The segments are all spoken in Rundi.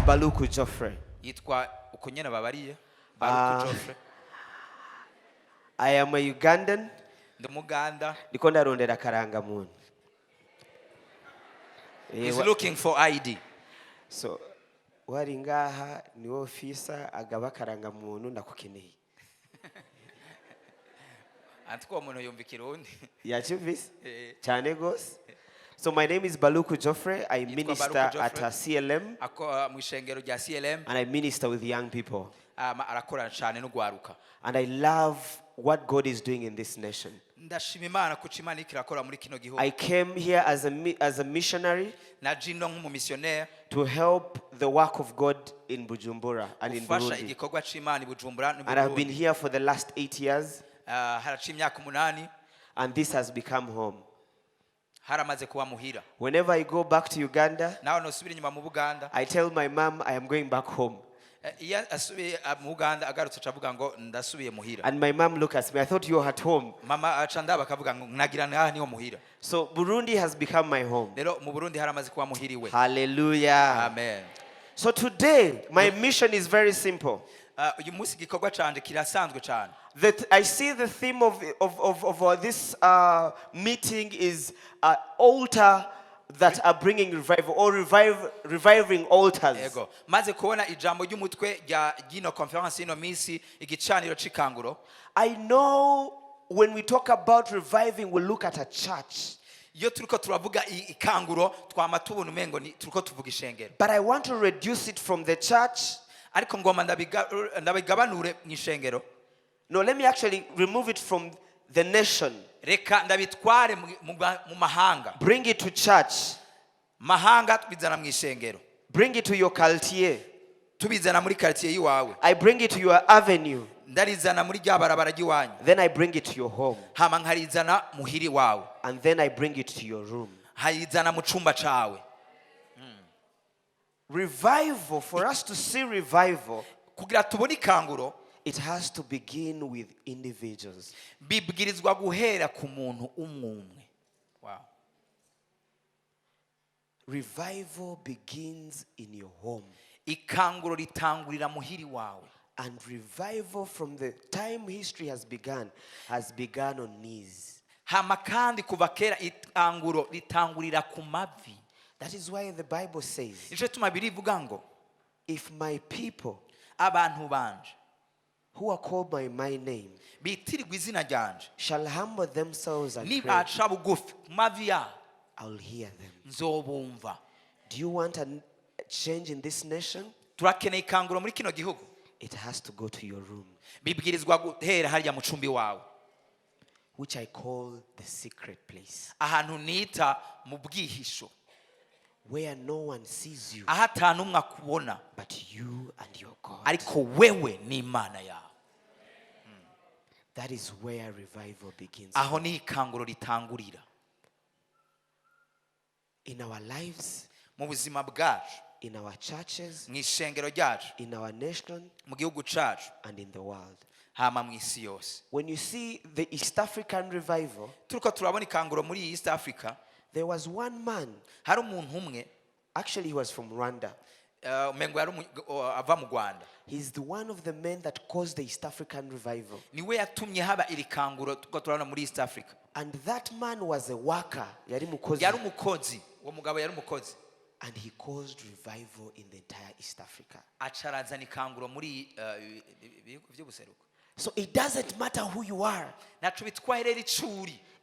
Baluku Geoffrey. Yitwa ukunyene babariye. Baluku Geoffrey. I am a Ugandan. Ndumuganda. Ndiko ndarondera karangamuntu. He's looking for ID. So wari ngaha ni officer agaba karangamuntu ndakukeneye. Antiko umuntu yumva Kirundi. Yachuvise? Cyane gose. So my name is Baluku Geoffrey. I minister at CLM. And I minister with young people. And I love what God is doing in this nation. I came here as a missionary to help the work of God in Bujumbura and in Burundi. And I've been here for the last 8 years. And this has become home. Whenever I go back to Uganda, I tell my mom I am going back home. And my mom looks at me, I thought you were at home. So Burundi has become my home. Hallelujah. Amen. So today, my mission is very simple. That I see the theme of this meeting is altar that are bringing revival, or reviving altars. I know when we talk about reviving, we look at a church. But I want to reduce it from the church. No, let me actually remove it from the nation. Bring it to church. Bring it to your quartier. I bring it to your avenue. Then I bring it to your home. And then I bring it to your room. Revival, for us to see revival, it has to begin with individuals. Wow. Revival begins in your home. And revival from the time history has begun on knees. That is why the Bible says, if my people who are called by my name shall humble themselves and pray, I'll hear them. Do you want a change in this nation? It has to go to your room, which I call the secret place, where no one sees you but you and your God. That is where revival begins. In our lives, in our churches, in our nation, and in the world. When you see the East African revival, there was one man. Actually, he was from Rwanda. He's the one of the men that caused the East African revival. And that man was a worker. And he caused revival in the entire East Africa. So it doesn't matter who you are.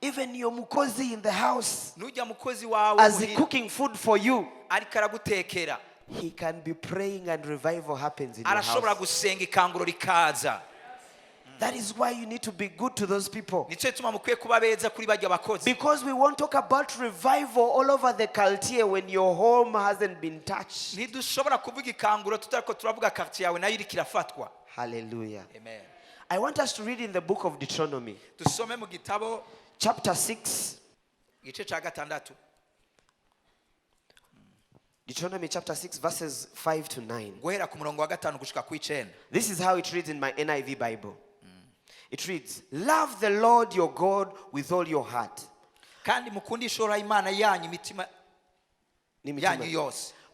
Even your mukozi in the house, as he cooking food for you, he can be praying and revival happens in your house. That is why you need to be good to those people. Because we won't talk about revival all over the culture when your home hasn't been touched. Hallelujah. Amen. I want us to read in the book of Deuteronomy, chapter 6. Deuteronomy chapter 6 verses 5 to 9. This is how it reads in my NIV Bible. It reads, love the Lord your God with all your heart,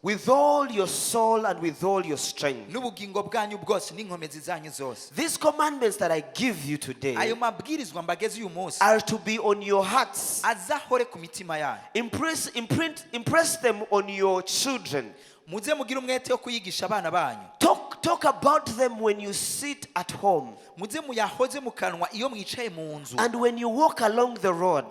with all your soul and with all your strength. n'ubugingo bwanyu bwose n'inkomezi zanyu zose. These commandments that I give you today Ayo mabwirizwa mbageze uyu munsi are to be on your hearts. azahore ku mitima yanyu. Impress them on your children. Muze mugire umwete wo kuyigisha abana banyu. Talk about them when you sit at home. Muze muyahoze mu kanwa iyo mwicaye mu nzu. And when you walk along the road.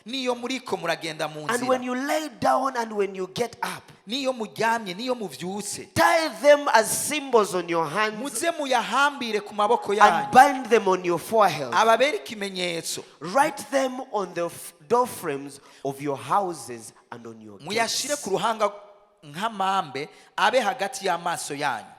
Niyo muriko muragenda mu nzira. And when you lay down and when you get up. Niyo muryamye niyo muvyutse. Tie them as symbols on your hands. Muze muyahambire ku maboko yanyu. And bind them on your forehead. Ababere ikimenyetso. Write them on the door frames of your houses and on your gates. Muyashire ku ruhanga nk'amambe abe hagati y'amaso yanyu.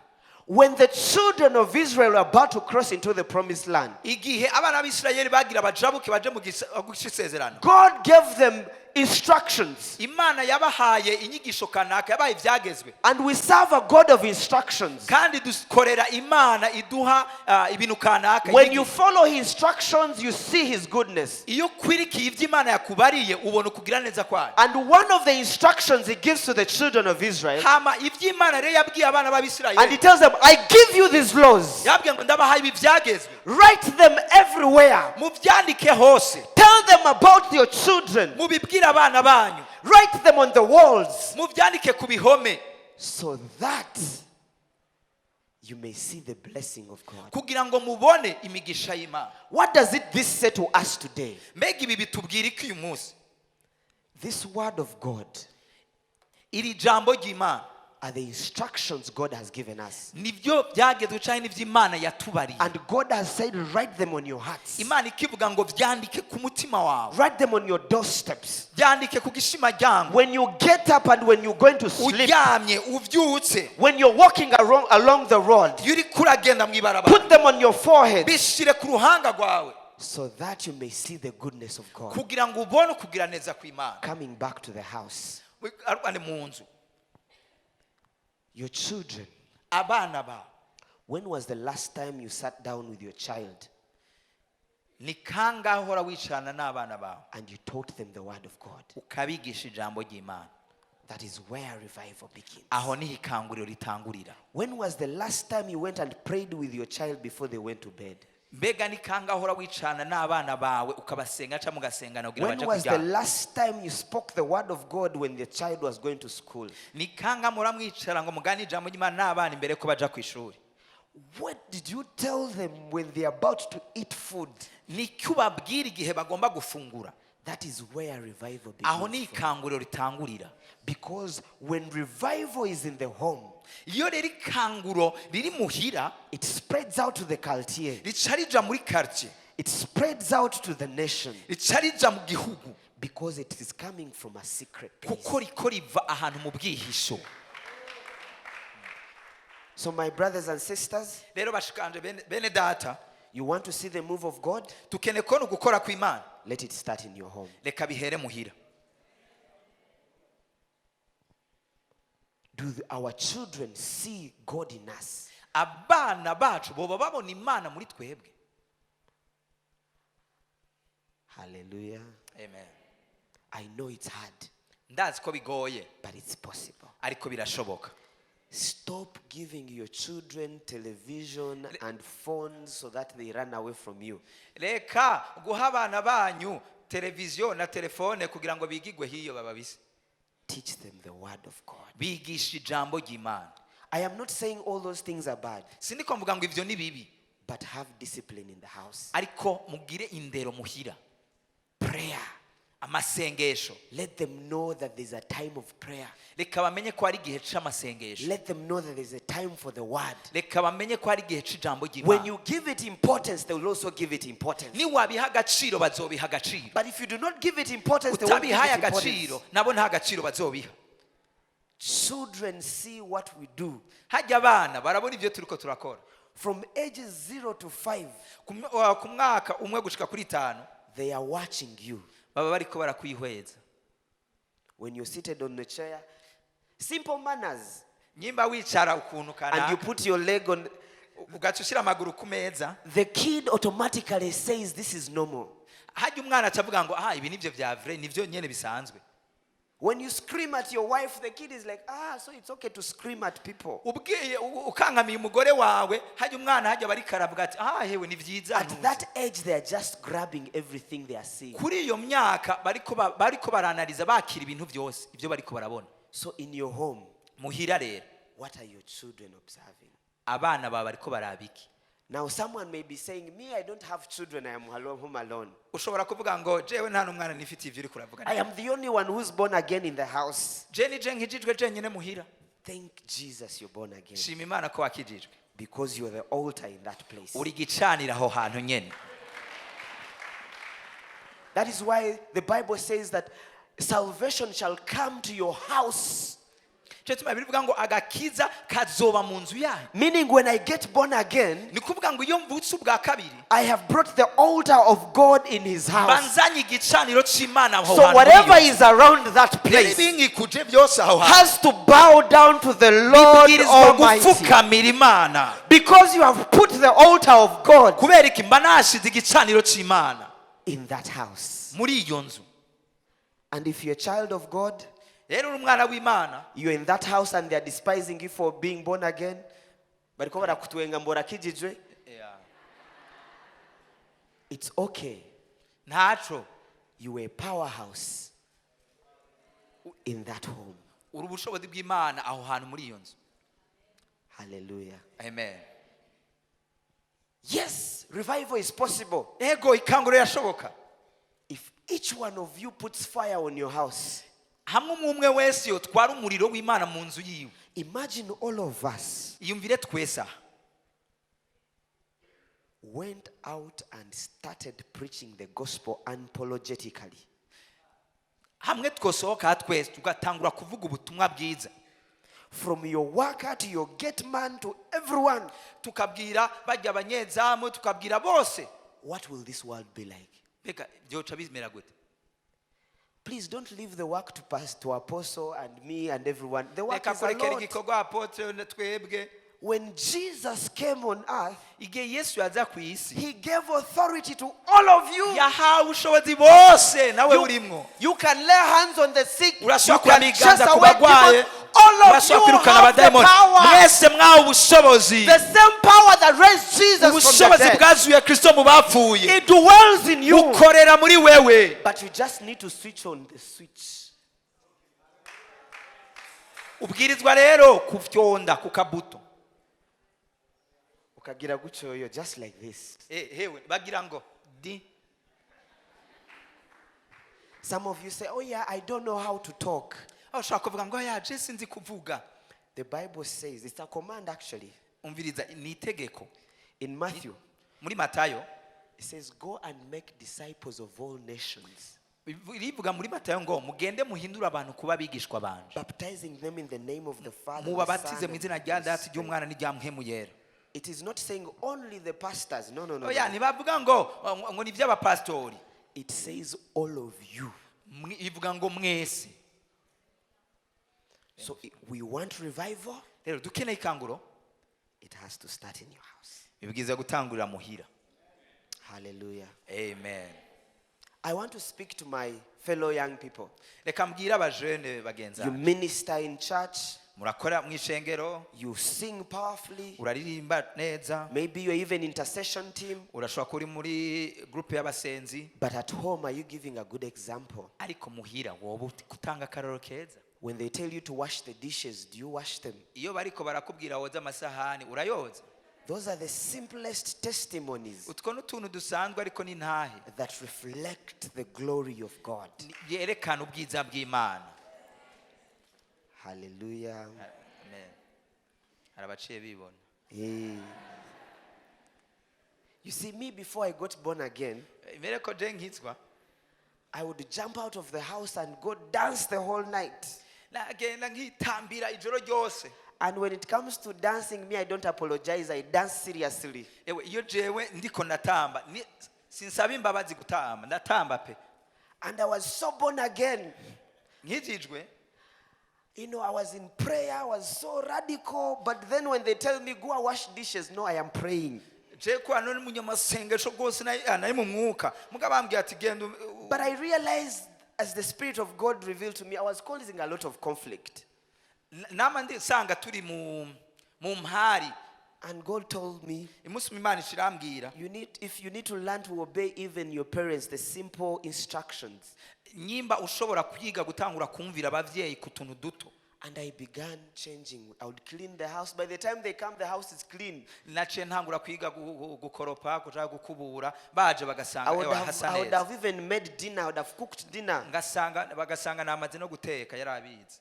When the children of Israel were about to cross into the promised land, igihe abana b'Isirayeli bagira bajabuke baje mu gisezerano, God gave them instructions. Imana yabahaye inyigisho kanaka, yabaye ivyagezwe. And we serve a God of instructions. Kandi dukorera Imana iduha ibintu kanaka. When you follow his instructions, you see his goodness. Iyo kwirikiye ivyo Imana yakubariye ubona kugira neza kwayo. And one of the instructions he gives to the children of Israel, hama ivyo Imana rero yabwiye abana b'Abisirayeli, and he tells them, I give you these laws. Yabwiye ngo ndabahaye ibi vyagezwe. Write them everywhere. Muvyandike hose. Tell them about your children. Mubibwira abana banyu. Write them on the walls. Muvyandike ku bihome. So that you may see the blessing of God. Kugira ngo mubone imigisha y'Imana. What does this say to us today? Mbega ibi bitubwira iki uyu munsi? This word of God, iri jambo ry'Imana, are the instructions God has given us. Nivyo byagezwe cyane n'ivyo Imana yatubariye. And God has said, write them on your hearts. Imana ikivuga ngo vyandike ku mutima wawe. Write them on your doorsteps. Vyandike ku gishima ryangu. When you get up and when you're going to sleep. Uryamye uvyutse. When you're walking along the road. Yuri kuragenda mwibarabara. Put them on your forehead. Bishire ku ruhanga rwawe. So that you may see the goodness of God. Kugira ngo ubone kugira neza kw'Imana. Coming back to the house. Arwane mu nzu. Your children. Abana ba. When was the last time you sat down with your child? Ni kangahe uhora wicarana n'abana bawe? And you taught them the word of God. Ukabigisha ijambo ry'Imana. That is where revival begins. Aho ni ikanguriro ritangurira. When was the last time you went and prayed with your child before they went to bed? Mbega ni kangahe uhora wicarana n'abana bawe ukabasenga cyangwa mugasengana kugira baje kuryama? When was the last time you spoke the word of God when the child was going to school? Ni kangahe mura mwicara ngo mugani ijambo ry'Imana n'abana imbere ko baja ku ishuri? What did you tell them when they are about to eat food? Ni kubabwira igihe bagomba gufungura. That is where revival begins. Aho ni ikanguriro ritangurira. Because when revival is in the home, iyo rero ikanguro riri muhira, it spreads out to the quartier. rica rija muri quartier. It spreads out to the nation. Rica rija mu gihugu. Because it is coming from a secret place. Kuko riko riva ahantu mu bwihisho. So my brothers and sisters, rero bashikanje bene data, you want to see the move of God? Tukene ko gukora kw'Imana. Let it start in your home. Reka bihere muhira. Do our children see God in us? Abana bacu boba babona Imana muri twebwe. Hallelujah. Amen. I know it's hard. Ndazi ko bigoye, but it's possible. Ariko birashoboka. Stop giving your children television and phones so that they run away from you. Reka guha abana banyu televiziyo na telefone kugira ngo bigigwe hiyo bababise. Teach them the word of God. Bigisha ijambo ry'Imana. I am not saying all those things are bad. Sindiko mvuga ngo ivyo ni bibi. But have discipline in the house. Ariko mugire indero muhira. Prayer. Amasengesho. Let them know that there's a time of prayer. Reka bamenye ko ari gihe c'amasengesho. Let them know that there's a time for the word. Reka bamenye ko ari gihe c'ijambo ry'Imana. When you give it importance, they will also give it importance. Ni wabiha agaciro bazobiha agaciro. But if you do not give it importance, they won't give it importance. Nabo nta agaciro bazobiha. Children see what we do. Hajya abana barabona ivyo turiko turakora. From ages 0 to 5, ku mwaka umwe gushika kuri 5, they are watching you. Baba bariko barakwihweza. When you're seated on the chair, simple manners. Nyimba wicara ukuntu kanaka. And you put your leg on, ugacushira amaguru ku meza. The kid automatically says this is normal. Hajya umwana acavuga ngo ibi nivyo vya vrai, nivyo nyene bisanzwe. When you scream at your wife, the kid is like, so it's okay to scream at people. Ukangamiye umugore wawe hajya umwana hajya bari karavuga ati hewe ni vyiza. At that age they are just grabbing everything they are seeing. Kuri iyo myaka bariko baranaliza bakira ibintu byose ibyo bariko barabona. So in your home, muhira rero, what are your children observing? Abana baba bariko barabiki. Now someone may be saying, me, I don't have children, I am home alone. Ushobora kuvuga ngo jewe nta numwana nifite ivyo uri kuravuga. I am the only one who's born again in the house. Je nkijijwe jenyine muhira. Thank Jesus you're born again. Shima Imana ko wakijijwe. Because you're the altar in that place. Uri gicanira aho hantu nyene. That is why the Bible says that salvation shall come to your house. Meaning when I get born again, I have brought the altar of God in his house. So whatever is around that place has to bow down to the Lord Almighty. Because you have put the altar of God in that house. And if you're a child of God, you're in that house and they're despising you for being born again. It's okay. You were a powerhouse in that home. Hallelujah. Amen. Yes, revival is possible. If each one of you puts fire on your house. Imagine all of us went out and started preaching the gospel unapologetically. From your worker to your gate man to everyone. What will this world be like? Please don't leave the work to Pastor Apostle and me and everyone. The work is a lot. When Jesus came on earth, he gave authority to all of you. You can lay hands on the sick. You can chase away demons. All of you have the power. The same power that raised Jesus from the dead. It dwells in you. But you just need to switch on the switch. You're just like this. Some of you say, oh yeah, I don't know how to talk. The Bible says, it's a command actually. In Matthew, it says, go and make disciples of all nations. Baptizing them in the name of the Father, the Son, and the Spirit. It is not saying only the pastors. No. It says all of you. So we want revival. It has to start in your house. Hallelujah. Amen. I want to speak to my fellow young people. You minister in church. You sing powerfully. Maybe you're even intercession team. But at home, are you giving a good example? When they tell you to wash the dishes, do you wash them? Those are the simplest testimonies that reflect the glory of God. Hallelujah. Hey. You see, me before I got born again, I would jump out of the house and go dance the whole night. And when it comes to dancing, me, I don't apologize. I dance seriously. And I was so born again. You know, I was in prayer. I was so radical. But then when they tell me, go and wash dishes, no, I am praying. But I realized as the Spirit of God revealed to me, I was causing a lot of conflict. Namandi sanga turi mu mhari. And God told me, if you need to learn to obey even your parents, the simple instructions. And I began changing. I would clean the house. By the time they come, the house is clean. I would have even made dinner. I would have cooked dinner.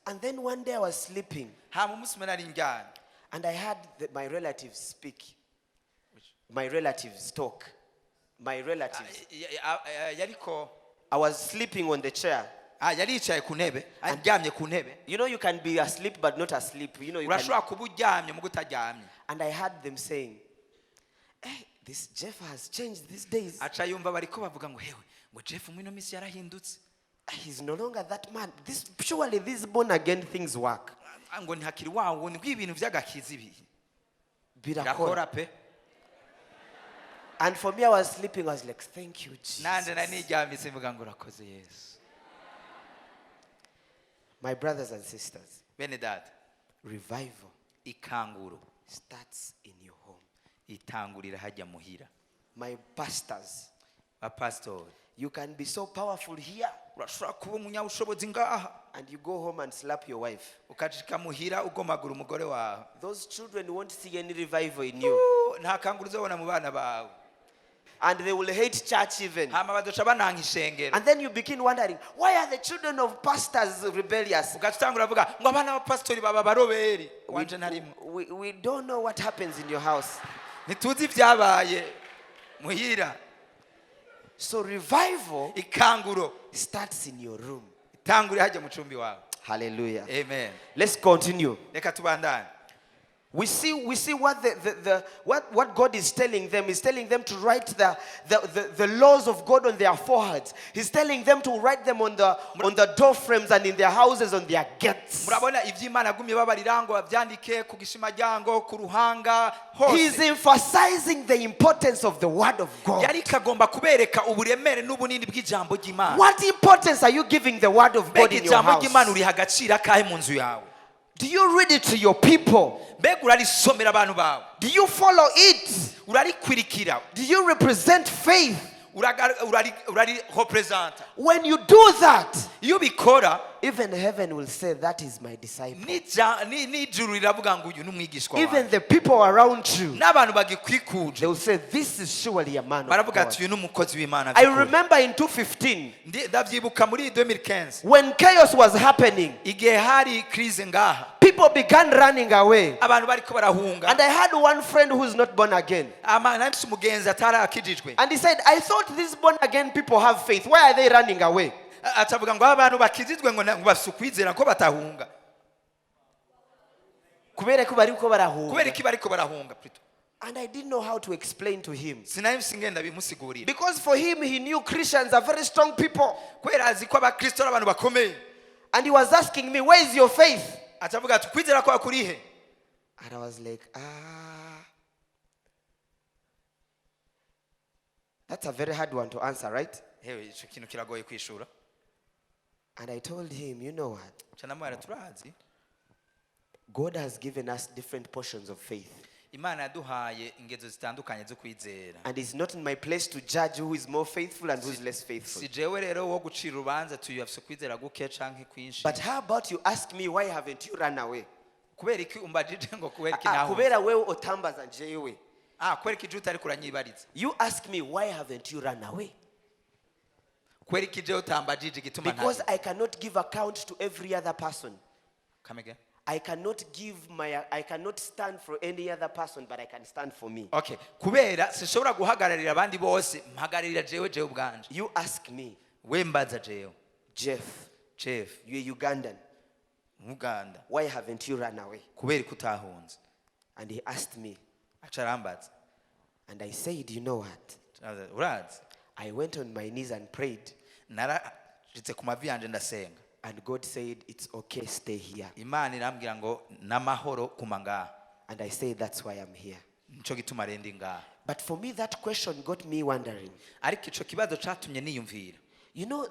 And then one day I was sleeping. And I heard my relatives speak. My relatives talk. My relatives. I was sleeping on the chair. You know, you can be asleep but not asleep. You know, you can. And I heard them saying, hey, this Jeff has changed these days. He's no longer that man. Surely these born again things work. And for me, I was sleeping. I was like, thank you, Jesus. My brothers and sisters, revival starts in your home. My pastors, you can be so powerful here, and you go home and slap your wife. Those children won't see any revival in you. And they will hate church even. And then you begin wondering, why are the children of pastors rebellious? We don't know what happens in your house. So revival starts in your room. Hallelujah. Amen. Let's continue. We see what what God is telling them. He's telling them to write the laws of God on their foreheads. He's telling them to write them on the door frames and in their houses, on their gates. He's emphasizing the importance of the word of God. What importance are you giving the word of God in your house? Do you read it to your people? Do you follow it? Do you represent faith? When you do that, even heaven will say, that is my disciple. Even the people around you, they will say, this is surely a man of God. I remember in 2015, when chaos was happening, people began running away. And I had one friend who is not born again. And he said, I thought these born again people have faith. Why are they running away? And I didn't know how to explain to him. Because for him, he knew Christians are very strong people. And he was asking me, where is your faith? And I was like, that's a very hard one to answer, right? And I told him, you know what? God has given us different portions of faith. And it's not in my place to judge who is more faithful and who is less faithful. But how about you ask me, why haven't you run away? You ask me, why haven't you run away? Because I cannot give account to every other person. Come again. I cannot stand for any other person, but I can stand for me. Okay. You ask me, Jeff, you're Ugandan. Why haven't you run away? And he asked me. And I said, you know what? I went on my knees and prayed. And God said, it's okay, stay here. And I said, that's why I'm here. But for me, that question got me wondering. You know,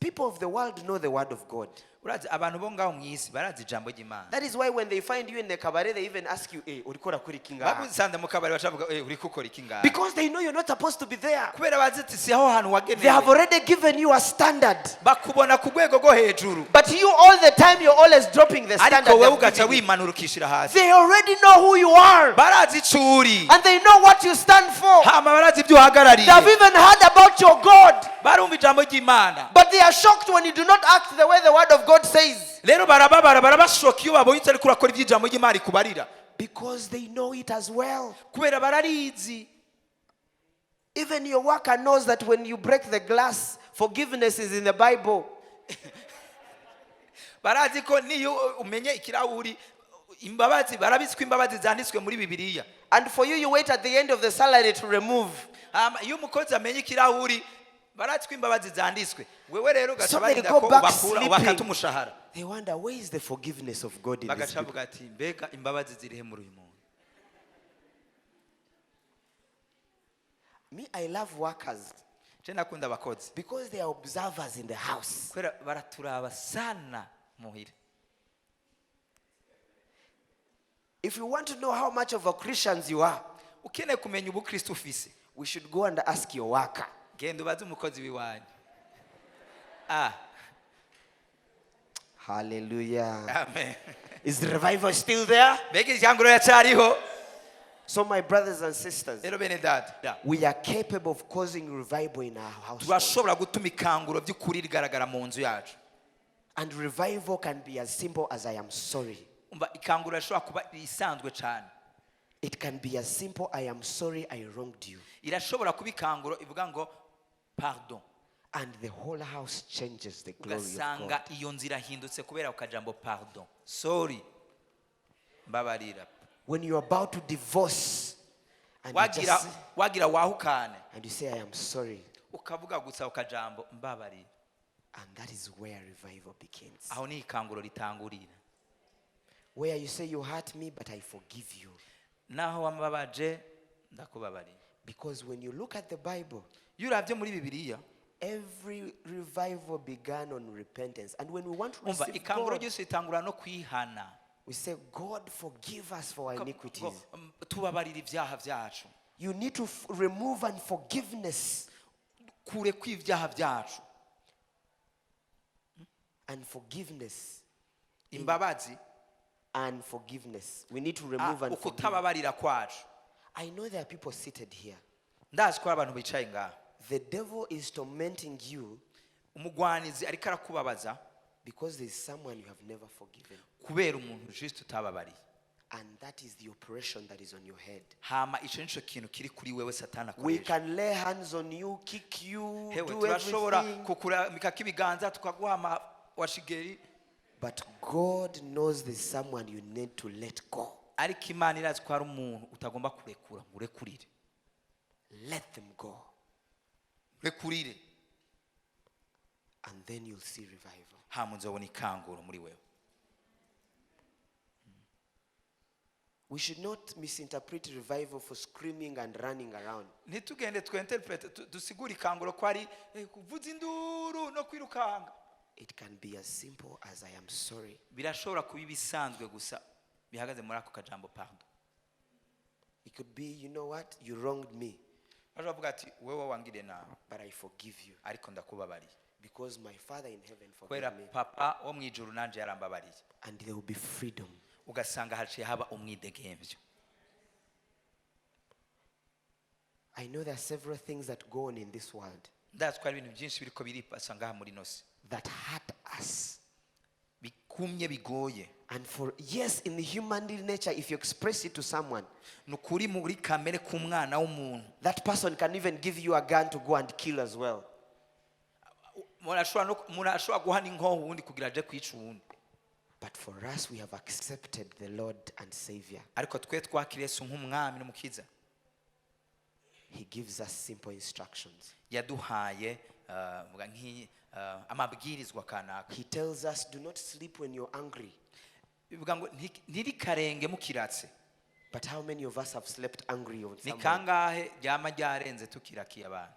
People of the world know the word of God. urazi abantu bo ngaho mwisi barazi ijambo ry'Imana. That is why when they find you in the cabaret, they even ask you, urikora kuri kinga. bagusanze mu kabari bacavuga uri gukora iki ngaho, Because they know you're not supposed to be there. kubera bazi ati si aho hantu They have wagenewe, already given you a standard. bakubona ku rwego rwo hejuru, But you all the time, you're always dropping the standard. ariko wewe they've ugaca given you. wimanura ukishira hasi. They already know who you are. barazi icuri, And they know what you stand for. hama barazi ibyo They have uhagarariye, even heard about your God. barumva ijambo ry'Imana. But they are shocked when you do not act the way the word of God says. rero barababara barabashoka iyo babonye utari kurakora ibyo ijambo ry'Imana ikubarira, Because they know it as well. kubera bararizi. Even your worker knows that when you break the glass, forgiveness is in the Bible. barazi ko niyo umenye ikirahuri imbabazi, barabizi ko imbabazi zanditswe muri Bibiliya. And for you, you wait at the end of the salary to remove. iyo umukozi amenye ikirahuri barazi ko imbabazi zanditswe, wewe rero So ugaca they barinda go ko back ubakura ubakata sleeping. umushahara, They wonder, where is the forgiveness of God in this bagaca people? bavuga ati mbega imbabazi zirihe muri uyu muntu. Me, I love workers je nakunda abakozi because they are observers in the house. kubera baraturaba sana muhira. If you want to know how much of a Christians you are, ukeneye kumenya ubukristo ufise, we should go and ask your worker. genda ubaze umukozi w'iwanyu. Hallelujah. Amen. Is the revival still there? mbega icyanguro yacyariho. So my brothers and sisters, rero bene data, we are capable of causing revival in our house. turashobora gutuma ikanguro by'ukuri rigaragara mu nzu yacu. And revival can be as simple as I am sorry. umva ikanguro rishobora kuba risanzwe cyane. It can be as simple, I am sorry I wronged you. irashobora kuba ikanguro ivuga ngo pardon, And the whole house changes the glory of God. ugasanga iyo nzira hindutse kubera ukajambo pardon, sorry, mbabarira. When you're about to divorce and wagira wahukane and you say, I am sorry. ukavuga gusa ukajambo mbabarira, And that is where revival begins. aho ni ikanguro ritangurira. Where you say, you hurt me, but I forgive you. naho wambabaje ndakubabarira. Because when you look at the Bible, iyo uravye muri Bibiliya, every revival began on repentance. And when we want to umva receive ikanguro God, ryose ritangura no kwihana. we say, God, forgive us for our iniquities. tubabarira ibyaha byacu, You need to remove unforgiveness. kure kw'ibyaha byacu. And forgiveness. imbabazi, And forgiveness. We need to remove unforgiveness. ukutababarira kwacu. I know there are people seated here. ndazi ko hari abantu bicaye ngaha, The devil is tormenting you umugwanizi ariko arakubabaza because there is someone you have never forgiven. kubera umuntu juste utababariye. And that is the operation that is on your head. hama ico nico kintu kiri kuri wewe Satani We akoresha. can lay hands on you, kick you, hewe do turashobora everything. kukuramika ibiganza tukaguha washigeri, But God knows there's someone you need to let go. ariko Imana irazi ko hari umuntu utagomba kurekura, urekurire. Let them go. Urekurire, And then you'll see revival. hama nzobona ikanguro muri wewe. We should not misinterpret revival for screaming and running around. ntitugende twinterprete dusigura ikanguro ko ari kuvuza induru no kwirukanga. It can be as simple as I am sorry. birashobora kuba ibisanzwe gusa bihagaze muri ako kajambo pardon. It could be, you know what, you wronged me, Aravuga ati wewe wangire nawe but I forgive you. ariko ndakubabariye Because my Father in heaven kubera forgave me. papa wo mu ijuru nanje yarambabariye. And there will be freedom. ugasanga haciye haba umwidegemvyo. I know there are several things that go on in this world ndazi ko hari ibintu byinshi biriko biripasa ngaha muri nosi that hurt us. bikumye bigoye. And for, yes, in the human nature, if you express it to someone, nukuri muri kamere k'umwana w'umuntu, that person can even give you a gun to go and kill as well. umuntu ashobora guha n'inkoho uwundi kugira aje kwica uwundi. But for us, we have accepted the Lord and Savior. ariko twe twakiriye Yesu nk'umwami n'umukiza. He gives us simple instructions. yaduhaye amabwirizwa kanaka. He tells us, do not sleep when you're angry. bivuga ngo ntirikarenge mukiratse. But how many of us have slept angry on ni someone? kangahe ryama ryarenze tukirakiye abantu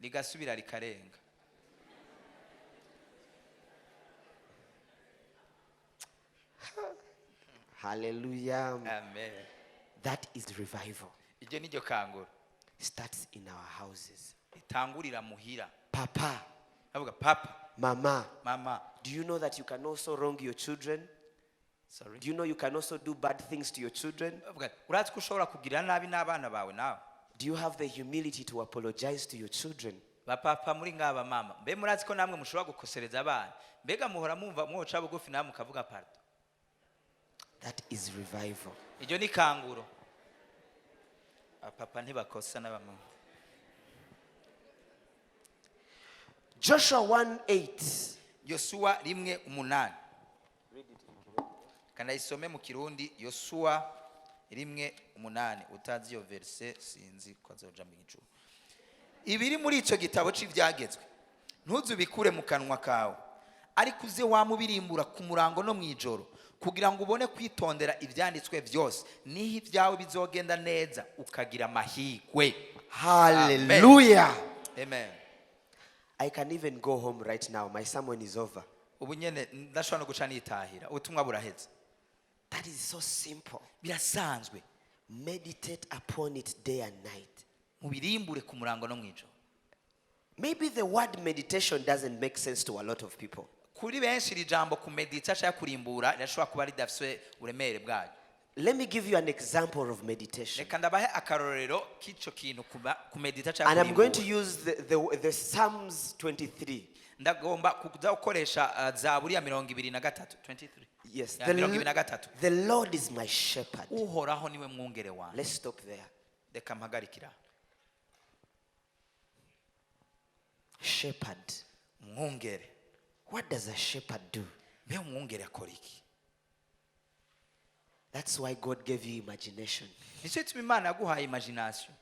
ligasubira likarenga. Hallelujah. Amen. That is revival. Iryo niryo kangura. Starts in our houses. Itangurira muhira. Papa. Avuga papa. Mama. Mama. Do you know that you can also wrong your children? Sorry. Do you know you can also do bad things to your children? Avuga urazi ko ushobora kugira nabi n'abana bawe nawe. Do you have the humility to apologize to your children? Bapapa muri ngaba mama. Mbe murazi ko namwe mushobora gukosereza abana. Mbega muhora mumva mwoca bugufi namwe mukavuga pardon. That is revival. Iryo ni kanguro. Papa ntibakosa n'abamama. Joshua 1:8. Yosua 1:8. Kana isome mu Kirundi Yosua 1:8. Utazi yo verse sinzi ko azoja mu gicu. Ibiri muri ico gitabo c'ivyagezwe. Ntuzubikure mu kanwa kawe. Ariko uze wamubirimbura ku murango no mwijoro kugira ngo ubone kwitondera ivyanditswe vyose niho ibyawe bizogenda neza ukagira amahigwe. Hallelujah. Amen. I can even go home right now. My sermon is over. Ubu nyene ndashobora no guca nitahira. Ubutumwa buraheze. That is so simple. Birasanzwe. Meditate upon it day and night. Mubirimbure ku murango no mwijoro. Maybe the word meditation doesn't make sense to a lot of people. Kuri benshi iri jambo kumedita cyangwa kurimbura rirashobora kuba ridafise uremere bwayo. Let me give you an example of meditation. Reka ndabahe akarorero k'ico kintu kumedita cyangwa kurimbura. And I'm going to use the Psalms 23. Ndagomba kuza gukoresha Zaburi ya 23. 23. Yes. The Lord is my shepherd. Uhoraho niwe mwungere wanjye. Let's stop there. Reka mpagarikira. Shepherd. Mwungere. What does a shepherd do? Mbe mwungere akora iki? That's why God gave you imagination. Nicyo gituma Imana yaguhaye imagination.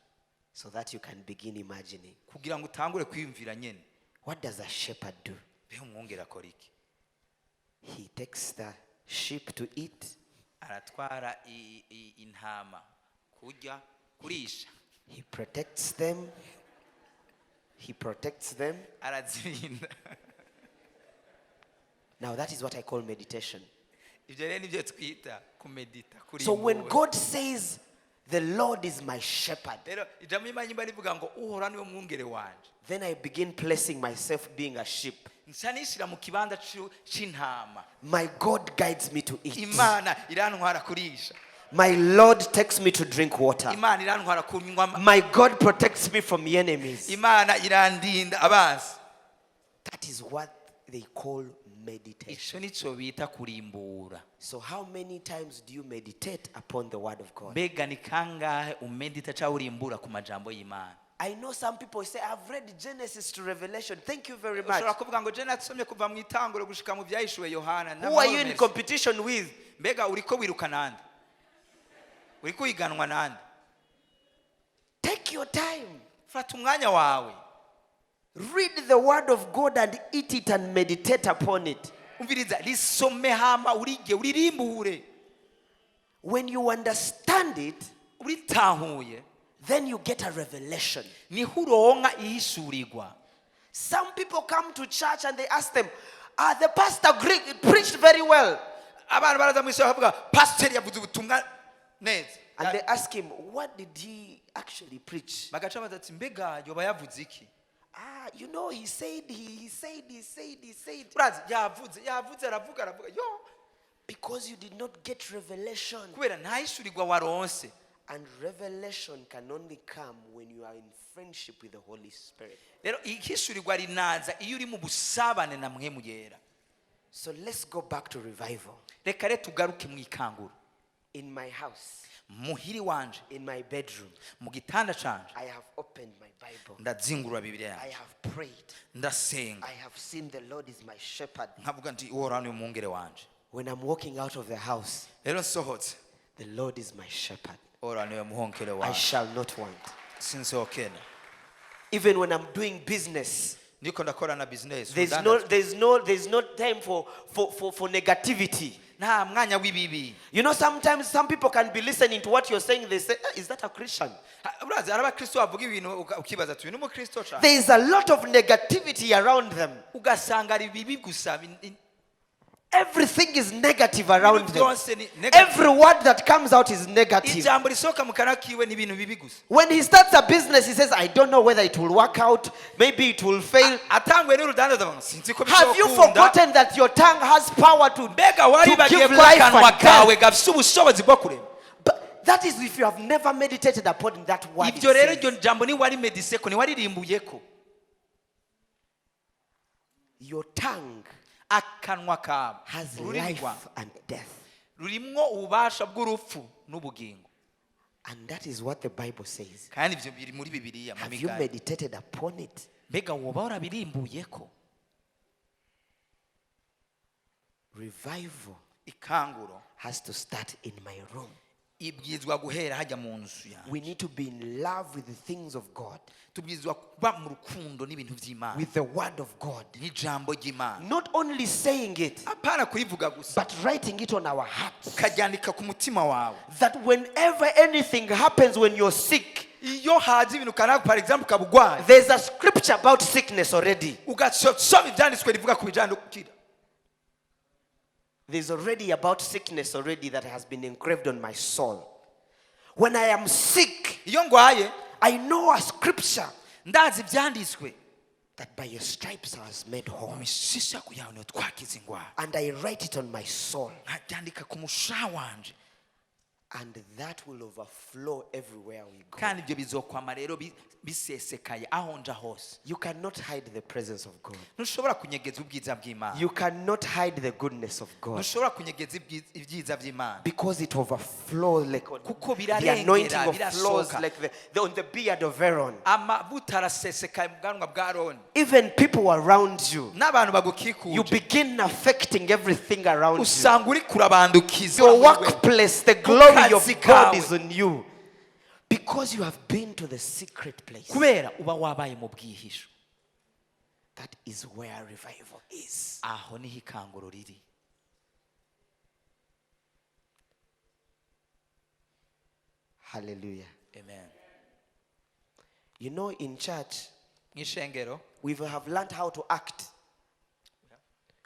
So that you can begin imagining. Kugira ngo utangure kwiyumvira nyene. What does a shepherd do? Mbe mwungere akora iki? He takes the sheep to eat. Aratwara intama kurya kurisha. He protects them. Arazirinda. Now that is what I call meditation. Ibyo rero nibyo twita kumedita kuri. So when God says the Lord is my shepherd, rero ijambo Imana rivuga ngo uhora niwe mwungere wanje. Then I begin placing myself being a sheep. Nsanishira mu kibanza c'intama. My God guides me to eat. Imana irantwara kurisha. My Lord takes me to drink water. Imana irantwara kunywa. My God protects me from the enemies. Imana irandinda abanzi. That is what they call meditation. Ico nico bita kurimbura. So how many times do you meditate upon the word of God? Mbega ni kangahe umedita cha urimbura ku majambo y'Imana? I know some people say I've read Genesis to Revelation. Thank you very much. Ushobora kuvuga ngo je natsomye kuva mu itanguro gushika mu byayishuwe Yohana. Who are you in competition with? Mbega uriko wiruka nande? Uriko iganwa nande? Take your time. Fata umwanya wawe. Read the word of God and eat it and meditate upon it. Umviriza lisome hama urige uririmbure. When you understand it, uritahuye, then you get a revelation. Ni huronka ihishurirwa. Some people come to church and they ask them, the pastor preached very well. Abantu baraza mu isoko bavuga pastor yavuze ubutumwa neza. And they ask him, what did he actually preach? Bagaca batati mbega yoba yavuze iki? You know, he said. Brother, yavuze aravuga yo. Because you did not get revelation. Kubera ntahishurirwa waronse. And revelation can only come when you are in friendship with the Holy Spirit. Rero ihishurirwa rinaza iyo uri mu busabane na Mpwemu Yera. So let's go back to revival. Reka rero tugaruke mu ikanguro. In my house, muhiri wanje, in my bedroom, mu gitanda canje, I have opened my Bible. Ndazingura Bibiliya yanjye. I have prayed. Ndasenga. I have seen the Lord is my shepherd. Nkavuga nti uhoraho ni umwungere wanje. When I'm walking out of the house, rero nsohotse, the Lord is my shepherd. uhoraho ni muhonkere I wanje. shall not want. Sinzokena. Even when I'm doing business, niko ndakora na business. There's no time for negativity. Nta mwanya w'ibibi. You know, sometimes some people can be listening to what you're saying. They say, is that a Christian? There is a lot of negativity around them. Everything is negative around them. Every word that comes out is negative. When he starts a business, he says, I don't know whether it will work out. Maybe it will fail. Have you forgotten that your tongue has power to give life and death? But that is if you have never meditated upon that word. Your tongue has life and death. And that is what the Bible says. Have you meditated upon it? Revival has to start in my room. We need to be in love with the things of God, with the word of God. Not only saying it, but writing it on our hearts. That whenever anything happens when you're sick, there's a scripture about sickness already. There's already about sickness already that has been engraved on my soul. When I am sick, I know a scripture that by your stripes I was made whole. And I write it on my soul. And that will overflow everywhere we go. You cannot hide the presence of God. You cannot hide the goodness of God. Because it overflows like the anointing overflows like on the beard of Aaron. Even people around you, you begin affecting everything around you. Your workplace, the glory of God is on you. Because you have been to the secret place. That is where revival is. Hallelujah. Amen. You know, in church, we have learned how to act.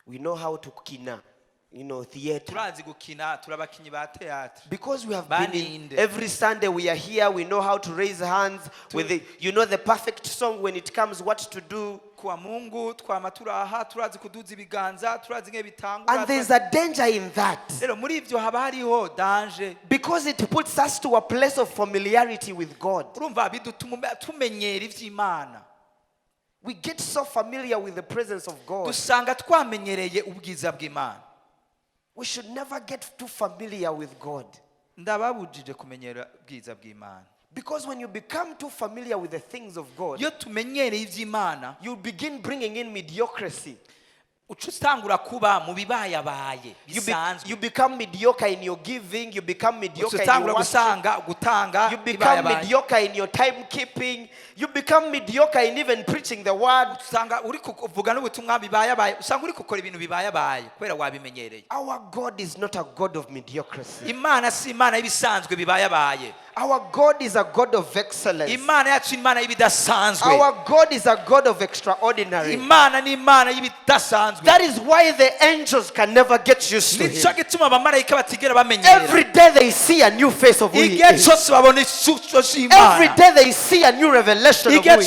We know how to kina. Theater. Because we have been every Sunday we are here, we know how to raise hands with the perfect song when it comes what to do. And there's a danger in that. Because it puts us to a place of familiarity with God. We get so familiar with the presence of God. We should never get too familiar with God. Because when you become too familiar with the things of God, you begin bringing in mediocrity. You become mediocre in your giving. You become mediocre in your worship. You become mediocre in your timekeeping. You become mediocre in even preaching the word. Our God is not a God of mediocrity. Our God is a God of excellence. Our God is a God of extraordinary. That is why the angels can never get used to him. Every day they see a new face of who he is. Every day they see a new revelation of who he is.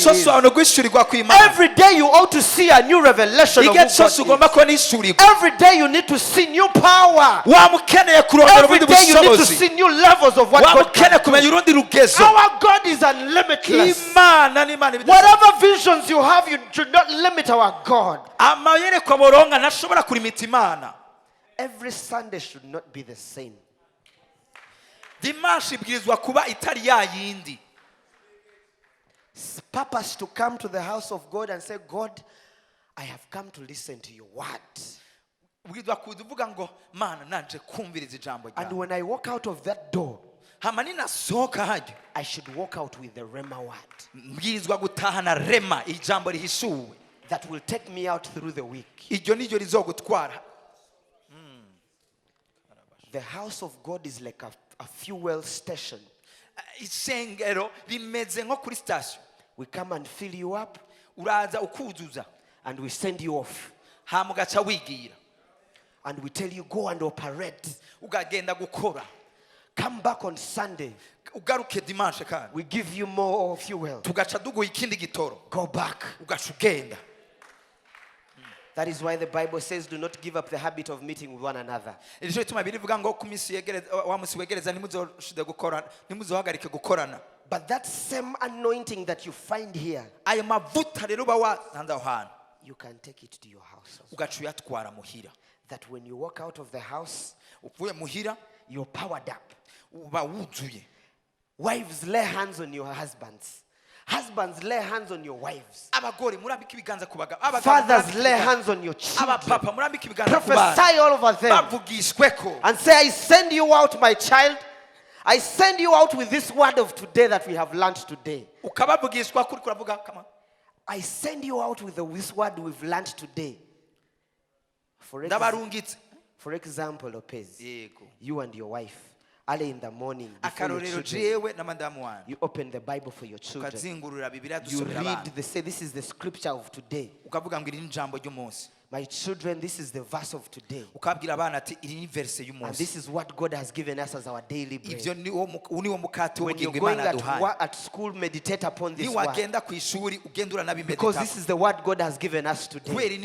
Every day you ought to see a new revelation of who God is. Every day you need to see new power. Every day you need to see new levels of what God can do. Our God is unlimitless. Whatever visions you have, you should not limit our God. Every Sunday should not be the same. Purpose to come to the house of God and say, God, I have come to listen to your word. And when I walk out of that door, I should walk out with the Rema word that will take me out through the week. The house of God is like a fuel station. We come and fill you up, and we send you off. And we tell you, go and operate. Ugagenda gukora. Come back on Sunday. Ugaruke dimanche kandi. We give you more fuel. Tugaca duguha ikindi gitoro. Go back. Ugaca ugenda. That is why the Bible says, do not give up the habit of meeting with one another. Irijo ituma birivuga ngo kumisi yegereza wa musi wegereza nimuzoshide gukorana nimuzohagarike gukorana. But that same anointing that you find here, Ayo mavuta rero ba wasanze aho hantu. You can take it to your house. Ugaca uyatwara muhira. That when you walk out of the house, uvuye muhira, you're powered up. Uba wuzuye. Wives, lay hands on your husbands. Husbands, lay hands on your wives. Abagore murambika ibiganza ku bagabo. Fathers, lay hands on your children. Abapapa murambika ibiganza ku bana. Prophesy all over them. Bavugishweko. And say, I send you out, my child. I send you out with this word of today that we have learned today. Ukabavugishwa kuri kuravuga kama. I send you out with this word we've learned today. For example, Lopez, you and your wife, early in the morning, before your children, you open the Bible for your children. You read, they say, this is the scripture of today. My children, this is the verse of today. And this is what God has given us as our daily bread. When you're going at school, meditate upon this word. Because this is the word God has given us today.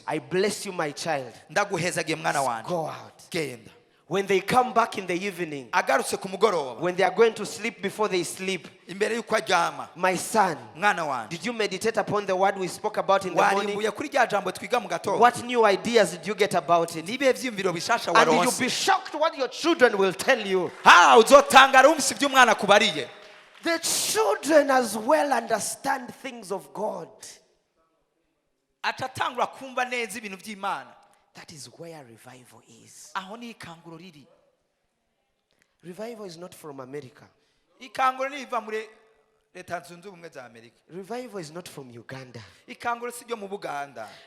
I bless you, my child. Go out. When they come back in the evening, when they are going to sleep before they sleep, my son, did you meditate upon the word we spoke about in the morning? What new ideas did you get about it? And you'll be shocked what your children will tell you. The children as well understand things of God. That is where revival is. Revival is not from America. Revival is not from Uganda.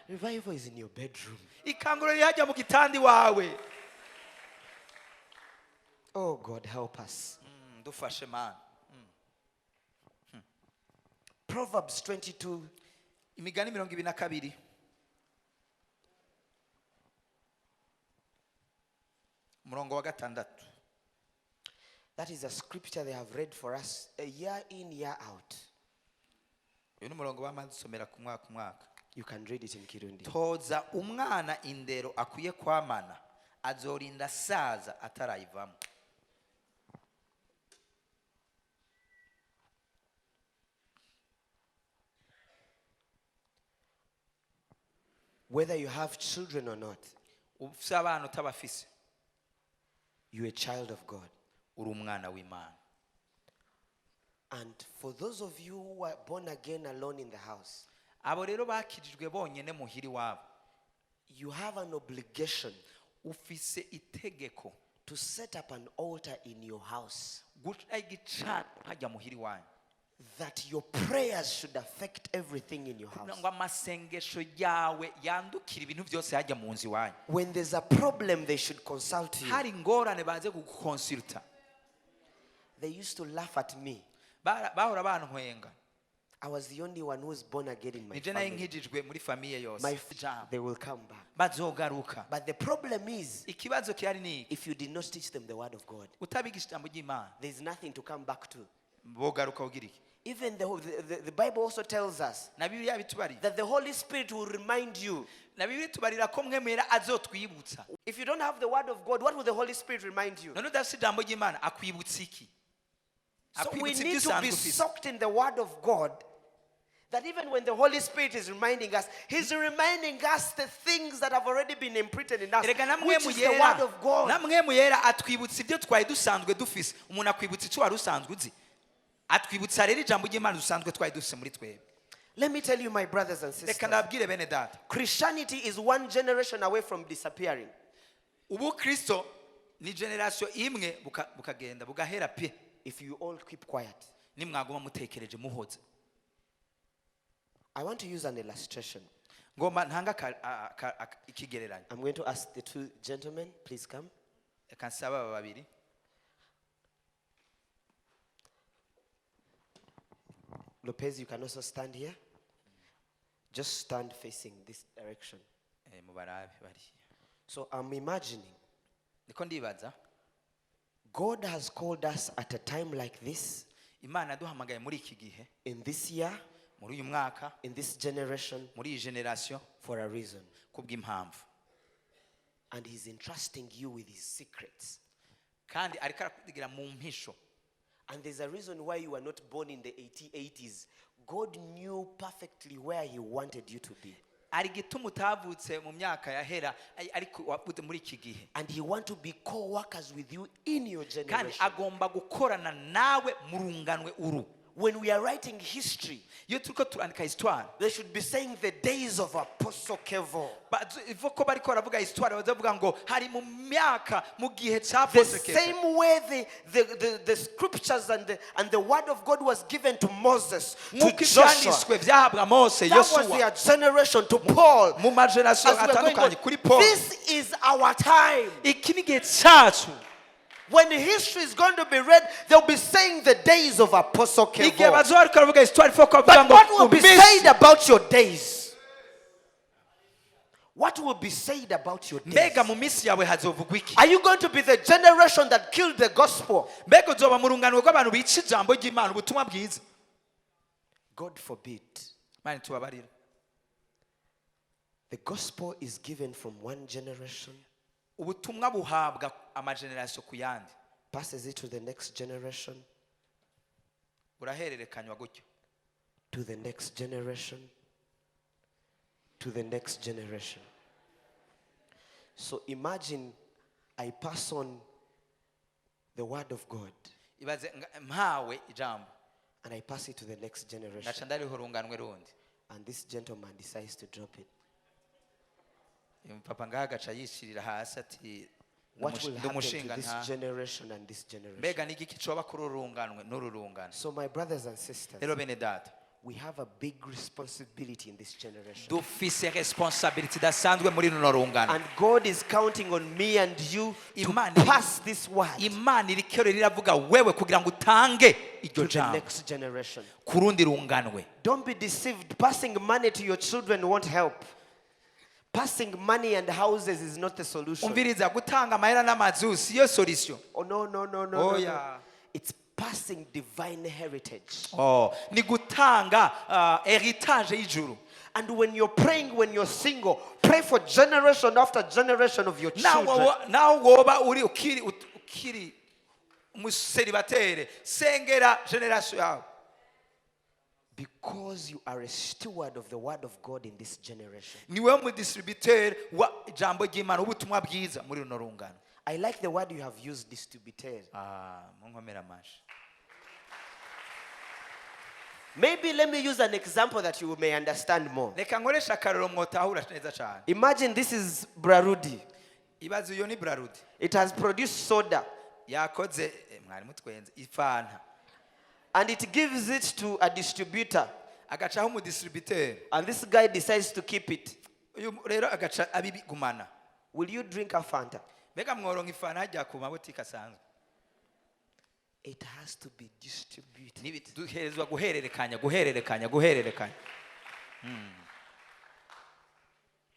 Revival is in your bedroom. Oh God, help us. Proverbs 22. That is a scripture they have read for us a year in, year out. You can read it in Kirundi. Toza umwana indero akwiye kwamana azorinda saza atarayivamo. Whether you have children or not, you're a child of God. And for those of you who are born again alone in the house, you have an obligation to set up an altar in your house, that your prayers should affect everything in your house. When there's a problem, they should consult you. They used to laugh at me. I was the only one who was born again in my family. They will come back. But the problem is, if you did not teach them the word of God, there's nothing to come back to. Even the Bible also tells us that the Holy Spirit will remind you. If you don't have the word of God, what will the Holy Spirit remind you? So we need to be soaked in the word of God, that even when the Holy Spirit is reminding us, He's reminding us the things that have already been imprinted in us, which is the word of God. Let me tell you, my brothers and sisters, Christianity is one generation away from disappearing. If you all keep quiet. I want to use an illustration. I'm going to ask the two gentlemen, please come. Lopez, you can also stand here. Just stand facing this direction. So I'm imagining niko ndibaza God has called us at a time like this, Imana duhamagaye muri iki gihe, in this year, muri uyu mwaka, in this generation, muri iyi generation, for a reason. kubw'impamvu. And he's entrusting you with his secrets. Kandi ariko arakugira mu mpisho. And there's a reason why you were not born in the 80s. God knew perfectly where he wanted you to be. Ari gituma utavutse mu myaka yahera ariko wavutse muri iki gihe. And he want to be co-workers with you in your generation. Kandi agomba gukorana nawe mu runganwe uru. When we are writing history, iyo turiko turandika histoire, they should be saying the days of Apostle Kevo. Ivo ko bariko baravuga histoire bazavuga ngo hari mu myaka mu gihe cha The Apostle Kevo. same way the scriptures and the word of God was given to Moses, to Joshua. Vyahabwa Mose, That was their generation, to Paul. Mu mageneration atandukanye kuri Paul. This is our time. Iki ni gihe cyacu. When history is going to be read, they'll be saying the days of Apostle Kevo. But what will be said about your days? What will be said about your days? Are you going to be the generation that killed the gospel? God forbid. The gospel is given from one generation, passes it to the next generation, to the next generation, to the next generation. So imagine I pass on the word of God, and I pass it to the next generation, and this gentleman decides to drop it. What will happen to this generation and this generation? So my brothers and sisters, we have a big responsibility in this generation. And God is counting on me and you to pass this word to the next generation. Don't be deceived. Passing money to your children won't help. Passing money and houses is not the solution. Oh, no. It's passing divine heritage. And when you're praying, when you're single, pray for generation after generation of your children. Because you are a steward of the word of God in this generation. I like the word you have used, distributor. Maybe let me use an example that you may understand more. Imagine this is Brarudi. It has produced soda. And it gives it to a distributor. And this guy decides to keep it. Will you drink a Fanta? It has to be distributed.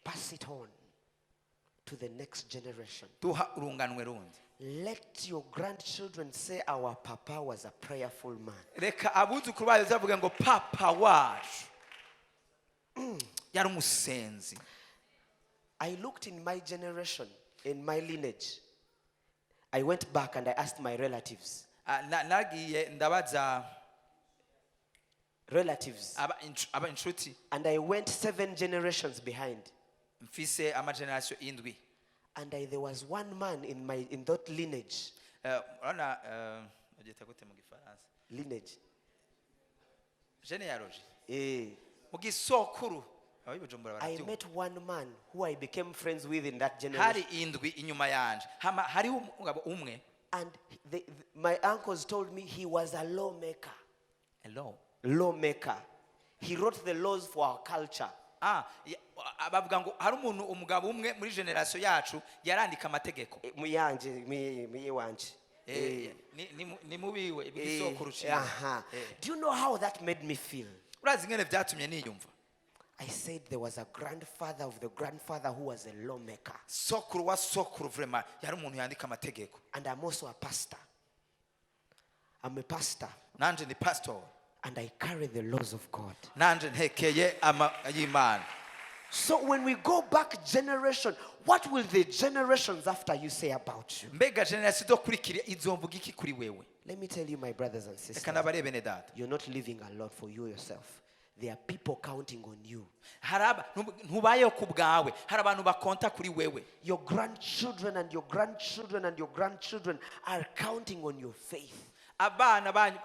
Pass it on to the next generation. Let your grandchildren say our papa was a prayerful man. I looked in my generation, in my lineage. I went back and I asked my relatives. And I went 7 generations behind. And there was one man in that lineage. Lineage. I met one man who I became friends with in that generation. And my uncles told me he was a lawmaker. Lawmaker. He wrote the laws for our culture. Do you know how that made me feel? I said there was a grandfather of the grandfather who was a lawmaker. Sokuru wa sokuru vraiment yari umuntu yandika amategeko. And I'm also a pastor. I'm a pastor. Nanje ni pastor. And I carry the laws of God. Nanje ntekeye y'Imana. So when we go back generation, what will the generations after you say about you? Mbega generation dokurikira izomvuga iki kuri wewe? Let me tell you, my brothers and sisters, Reka nabarebe ne data. you're not living alone for you yourself. There are people counting on you. Haraba ntubayeho ku bwawe, hari abantu bakonta kuri wewe. Your grandchildren and your grandchildren and your grandchildren are counting on your faith. Abana banyu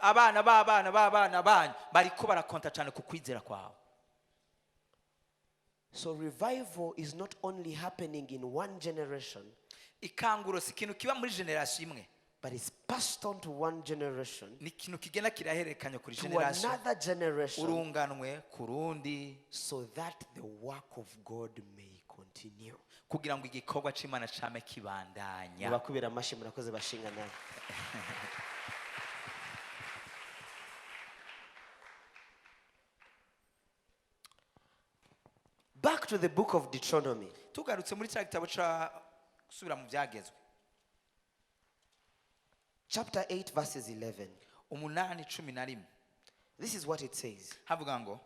bariko barakonta cyane ku kwizera kwawe. So revival is not only happening in one generation, Ikanguro si ikintu kiba muri generation imwe, but it's passed on to one generation, ni ikintu kigenda kirahererekanya kuri to generation, another generation, urunganwe ku rundi, so that the work of God may continue. kugira ngo igikorwa c'Imana came kibandanya. Bakubira amashi murakoze bashinga nawe. Back to the book of Deuteronomy. Tugarutse muri cya gitabo ca gusubira mu byagezwe. Chapter 8 verses 11. 8:11. This is what it says. Havuga ngo,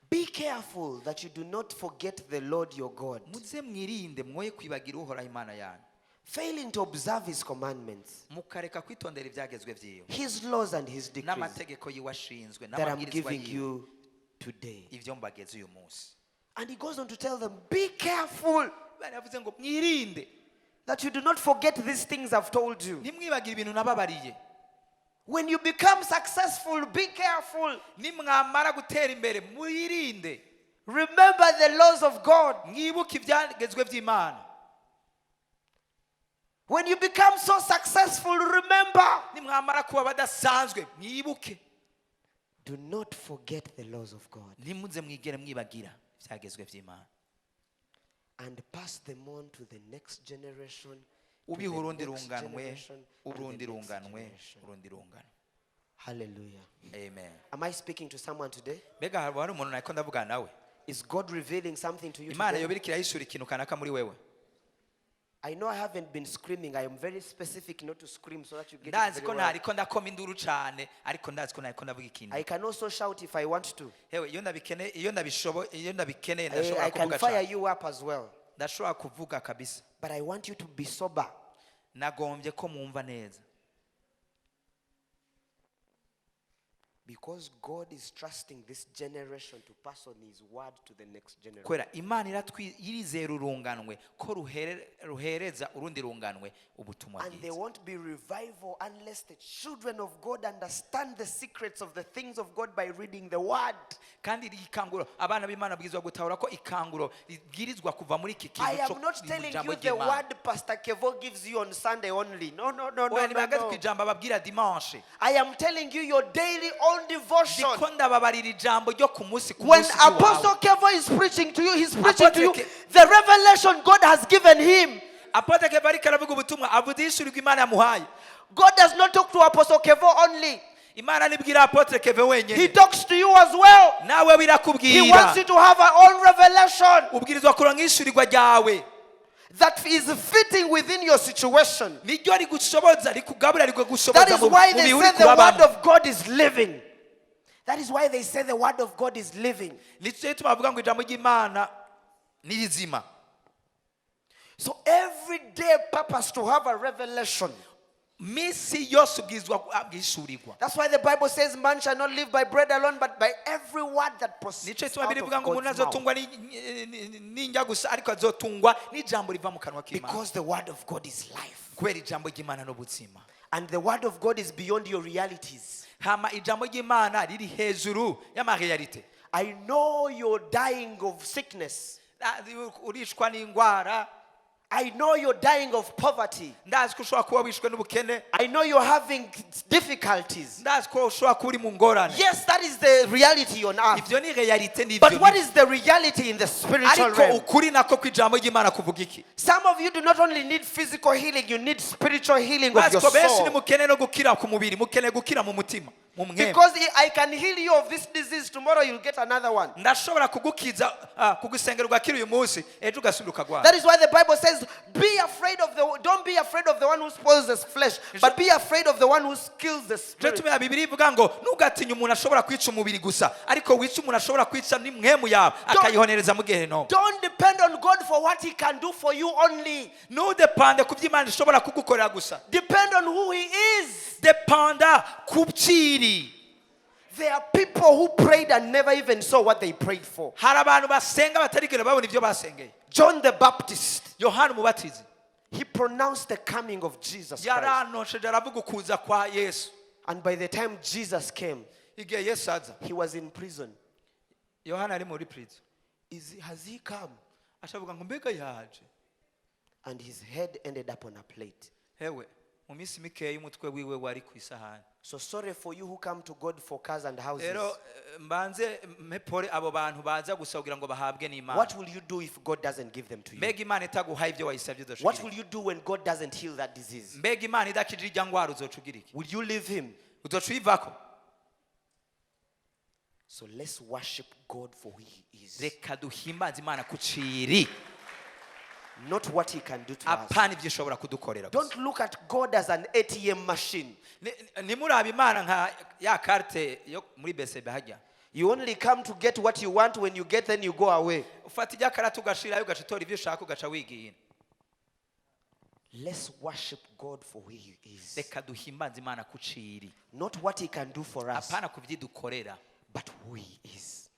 be careful that you do not forget the Lord your God, muze mwirinde mwoye kwibagira Uhoraho Imana yanyu, failing to observe his commandments, mukareka kwitondera ibyagezwe vyiwe, his laws and his decrees n'amategeko yiwe ashinzwe, that I'm n'amabwirizwa giving yiwe, you today. ivyo mbageze uyu munsi. And he goes on to tell them, be careful Bari yavuze ngo mwirinde that you do not forget these things I've told you. ntimwibagire ibintu nababariye. When you become successful, be careful. Nimwamara gutera imbere mwirinde, Remember the laws of God. mwibuke ibyagezwe by'Imana. When you become so successful, remember. Nimwamara kuba badasanzwe mwibuke, Do not forget the laws of God. ntimuze mwigere mwibagira ibyagezwe by'Imana. And pass them on to the next generation. Ubiha urundi next runganwe, generation, to the urundi next runganwe, generation. urundi runganwe. Hallelujah. Amen. Am I speaking to someone today? Mbega hari umuntu nako ndavuga nawe? Is God revealing something to you Imana today? yobiri kirahishura ikintu kanaka muri wewe. I know I haven't been screaming. I am very specific not to scream so that you get it Ndazi very ko well. ntariko ndakoma induru cyane, ariko ndazi ko nariko ndavuga ikintu. I can also shout if I want to. Hewe iyo ndabikeneye I ndashobora can kuvuga fire cyane. you up as well. Ndashobora kuvuga kabisa. But I want you to be sober. Nagombye ko mwumva neza. Because God is trusting this generation to pass on his word to the next generation. Kwera Imana irizera urunganwe ko ruhereza urundi runganwe ubutumwa And there bwiza. won't be revival unless the children of God understand the secrets of the things of God by reading the word. Kandi ikanguro abana b'Imana bwizwa gutahura ko ikanguro libwirizwa kuva muri iki I kintu am not telling you the word Pastor Kevo gives you on Sunday only. No. Oya nibagaze kwijamba babwira dimanche. I am telling you your daily own devotion. Ndiko ndababarira ijambo ryo ku munsi ku When munsi Apostle Kevo is preaching to you, he's preaching to you the revelation God has given him. Apotre Kevo ariko aravuga ubutumwa avudishurirwa Imana yamuhaye. God does not talk to Apostle Kevo only. Imana nibwira Apotre Kevo wenyine. He talks to you as well. Nawe He birakubwira. wants you to have our own revelation Ubwirizwa kuronka ishurirwa ryawe. that is fitting within your situation. Niryo rigushoboza rikugabura That rigushoboza is why they say the word of God is living. That is why they say the word of God is living. Nicyo tubavuga ngo ijambo ry'Imana ni rizima. So every day purpose to have a revelation. Misi yose ubwirizwa bwishurirwa. That's why the Bible says man shall not live by bread alone but by every word that proceeds Nicyo out tuma of bivuga ngo umuntu God's mouth. azotungwa n'injya gusa ariko azotungwa n'ijambo riva mu kanwa k'Imana. Because the word of God is life. Kubera ijambo ry'Imana n'ubuzima. And the word of God is beyond your realities. Hama ijambo ry'Imana riri hejuru y'amarealite. I know you're dying of sickness. Urishwa n'indwara. I know you're dying of poverty. Ndazi ko ushobora kuba wishwe n'ubukene. I know you're having difficulties. Ndazi ko ushobora kuba uri mu ngorane. Yes, that is the reality on earth. Ivyo ni realite n'ivyo. But what is the reality in the spiritual Ariko realm? ukuri nako kw'ijambo ry'Imana kuvuga iki? Some of you do not only need physical healing, you need spiritual healing of your Ko benshi soul. nimukene no gukira ku mubiri, mukene gukira mu mutima. Because I can heal you of this disease, tomorrow you'll get another one. That is why the Bible says, don't be afraid of the one who spoils the flesh, but be afraid of the one who kills the spirit. Don't depend on God for what he can do for you only. Depend on who he is. There are people who prayed and never even saw what they prayed for. John the Baptist, he pronounced the coming of Jesus Christ. And by the time Jesus came, he was in prison. Has he come? And his head ended up on a plate. So sorry for you who come to God for cars and houses. What will you do if God doesn't give them to you? What will you do when God doesn't heal that disease? Will you leave him? So let's worship God for who he is. Not what he can do to us. Don't look at God as an ATM machine. You only come to get what you want. When you get, then you go away. Let's worship God for who he is. Not what he can do for us, but who he is.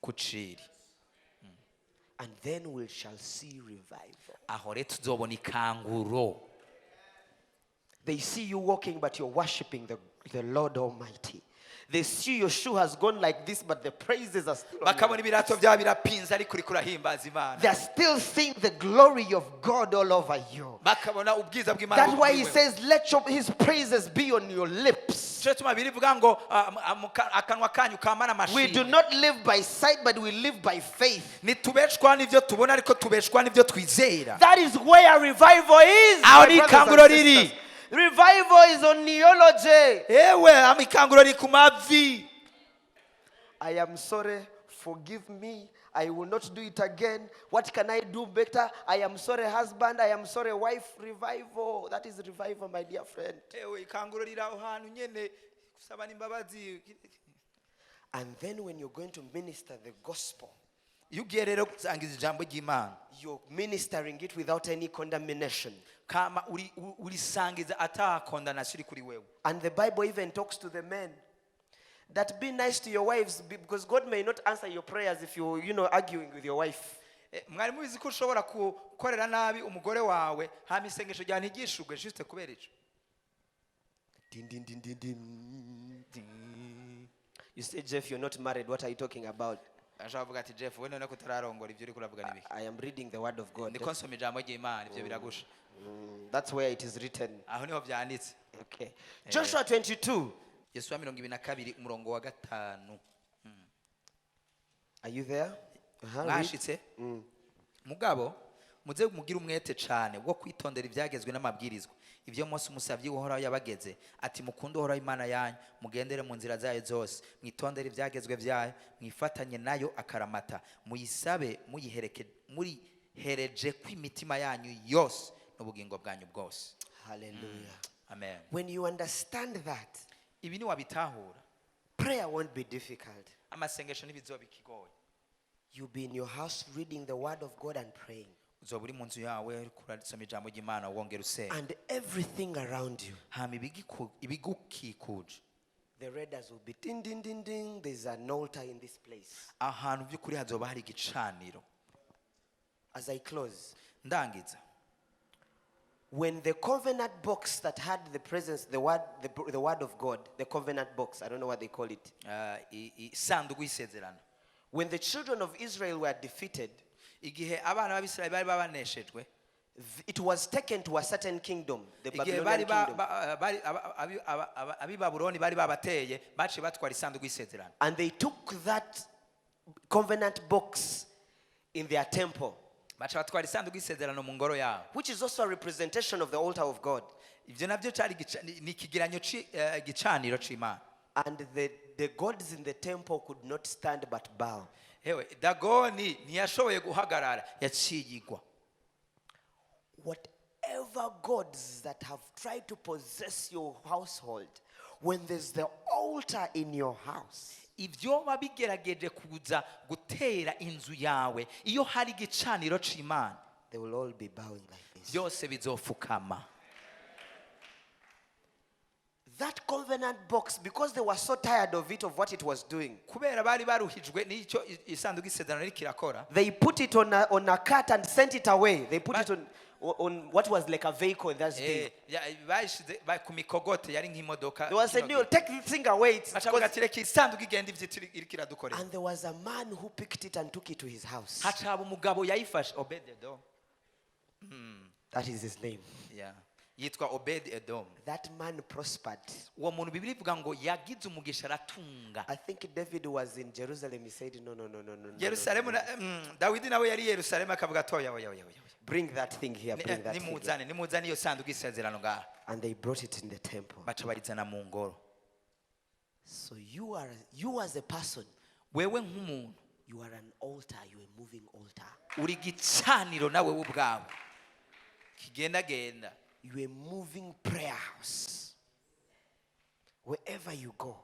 And then we shall see revival. They see you walking, but you're worshiping the Lord Almighty. They see your shoe has gone like this, but the praises are still on. They're still seeing the glory of God all over you. That's why he says, let his praises be on your lips. We do not live by sight, but we live by faith. That is where revival is. Revival is on neology. I am sorry, forgive me. I will not do it again. What can I do better? I am sorry, husband. I am sorry, wife. Revival. That is revival, my dear friend. And then when you're going to minister the gospel, you're ministering it without any condemnation. And the Bible even talks to the men that be nice to your wives, because God may not answer your prayers if you're arguing with your wife. You say, Jeff, you're not married. What are you talking about? I am reading the word of God. That's where it is written. Okay. Joshua 22. Are you there? Mugabo muze mugira umwete cyane wo kwitondera ibyagezwe n'amabwirizwa ivyo Mose umusavyi uhoraho yabageze ati mukunde uhoraho Imana yanyu mugendere mu nzira zayo zose mwitondere ibyagezwe byayo mwifatanye nayo akaramata muyisabe muyihereje kw'imitima yanyu yose n'ubugingo bwanyu bwose. Hallelujah. Amen. When you understand that, ibi ni wabitahura, prayer won't be difficult. Amasengesho ntibizoba ikigoye. You'll be in your house reading the word of God and praying. And everything around you, the readers will be ding, ding, ding, ding. There's an altar in this place. As I close, when the covenant box that had the presence, the word of God, the covenant box, I don't know what they call it. When the children of Israel were defeated, it was taken to a certain kingdom, the Babylonian kingdom. And they took that covenant box in their temple, which is also a representation of the altar of God. And the gods in the temple could not stand but bow. Hewe Dagoni ntiyashoboye guhagarara yaciyigwa. Whatever gods that have tried to possess your household, when there's the altar in your house, ibyo babigerageje kuza gutera inzu yawe iyo hari igicaniro c'Imana, they will all be bowing like this. byose bizofukama. That covenant box, because they were so tired of it, of what it was doing, Kubera bari baruhijwe n'icyo isanduku y'isezerano riri kirakora, they put it on a cart and sent it away. They put it on what was like a vehicle in that day. bayishize ku mikogote yari nk'imodoka. They were saying, "No, take this thing away." Bacavuga ati reka isanduku igenda ivyo iri kiradukorera. And there was a man who picked it and took it to his house. Hacaba umugabo yayifashe Obed-Edom. That is his name. Yeah. Yitwa Obed-Edom. That man prospered. Uwo muntu Biblia ivuga ngo yagize umugisha aratunga. I think David was in Jerusalem. He said, no. Yerusalemu Dawidi nawe yari Yerusalemu akavuga atoya. Bring that thing here. Bring that thing here. Nimuzane iyo sanduku y'isezerano ngaha. And they brought it in the temple. Baca barizana mu ngoro. So you as a person, Wewe nk'umuntu, you are an altar. You are a moving altar. uri gicaniro nawe ubwawe. Kigenda genda. You are a moving prayer house. Wherever you go,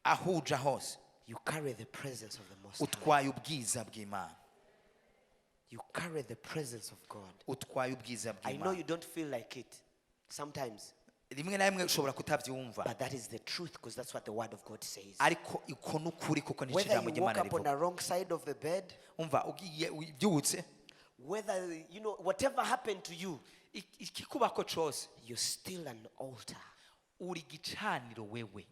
Ahuja hose. you carry the presence of the Most High. Utwaye ubwiza bw'Imana. You carry the presence of God. Utwaye ubwiza I know bw'Imana. you don't feel like it sometimes, Rimwe na rimwe ushobora kutabyumva. but that is the truth, because that's what the Word of God says. Ariko iko n'ukuri kuko ni Whether ijambo you woke ry'Imana up on rivuga. the wrong side of the bed, Umva ugiye ubyutse, whether whatever happened to you, ikikubako cyose you're still an altar. uri gicaniro wewe.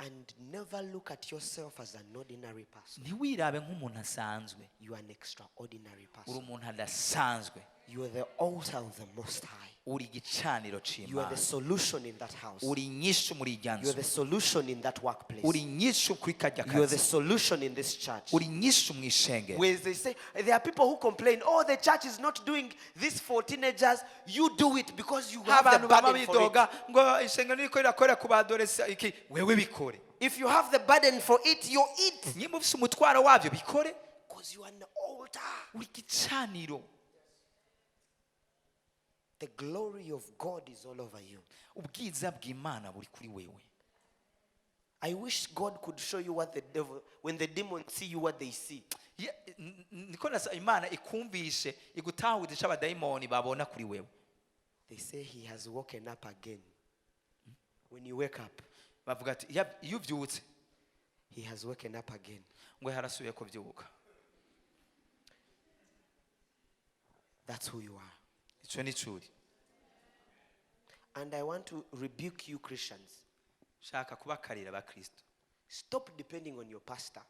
And never look at yourself as an ordinary person. Ntiwirabe nk'umuntu asanzwe. You are an extraordinary Uri person. umuntu adasanzwe. You are the altar of the Most High. Uri gicaniro You are the c'Imana. solution in that house. Uri inyishu muri irya You are nzu. the solution in that workplace. Uri inyishu kuri kajya You are the kazi. solution in this church. Uri inyishu mu ishengero. Where they say, there are people who complain, oh, the church is not doing this for teenagers. You do it because you have the Abantu baba burden for it. bidoga ngo ishengero niko rirakora ku badoresa iki wewe bikore. If you have the burden for it, you eat. Nimba ufise umutwaro wabyo bikore. Because you are an altar. Uri gicaniro. The glory of God is all over you. Ubwiza bw'Imana buri kuri wewe. I wish God could show you what the devil, when the demons see you, what they see. Niko nasa Imana ikumvishe igutahudisha abadayimoni babona kuri wewe. They say he has woken up again. When you wake up, Bavuga ati iyo ubyutse he has woken up again. ngo harasubiye kubyuka. That's who you are. Icyo ni curi. And I want to rebuke you, Christians. Shaka kubakarira abakristo. Stop depending on your pastor.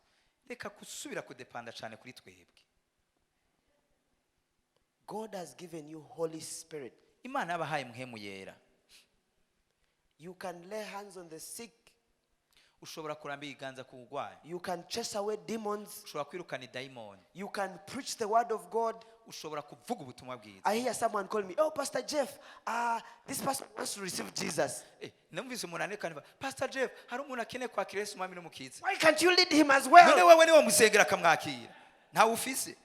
Reka kusubira kudepanda cyane kuri twebwe. God has given you Holy Spirit. Imana yabahaye muhemu yera. You can lay hands on the sick. Ushobora kurambira iganza ku urwaye. You can chase away demons. Ushobora kwirukana idayimoni. You can preach the word of God. Ushobora kuvuga ubutumwa bwiza. I hear someone call me, oh, Pastor Jeff, this person wants to receive Jesus. Namvise umuntu anekana, Pastor Jeff, hari umuntu akeneye kwakira Yesu umwami n'umukiza. Why can't you lead him as well? None wewe niwe musengera akamwakira. Ntawe ufise.